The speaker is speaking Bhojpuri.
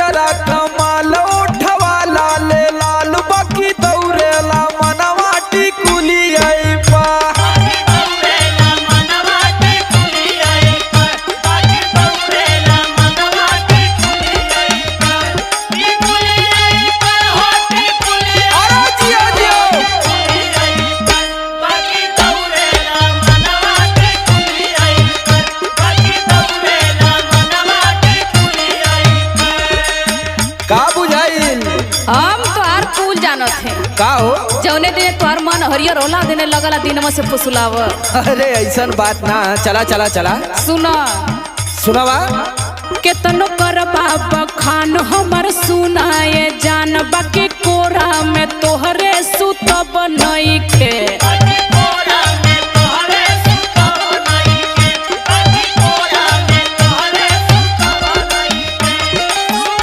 गजरा कमाल उठवा लाले लाल बाकी दौड़ेला मनवा टिकुली आई पा हम तोहार फूल जानत है का हो जौने दिन तोहार मन हरियर होला देने लगला दिन में से फुसलाव। अरे ऐसा बात ना चला चला चला सुना सुनावा केतनो करबा बखान हमर सुनाए जान बाकी कोरा में तोहरे सुतब नइखे।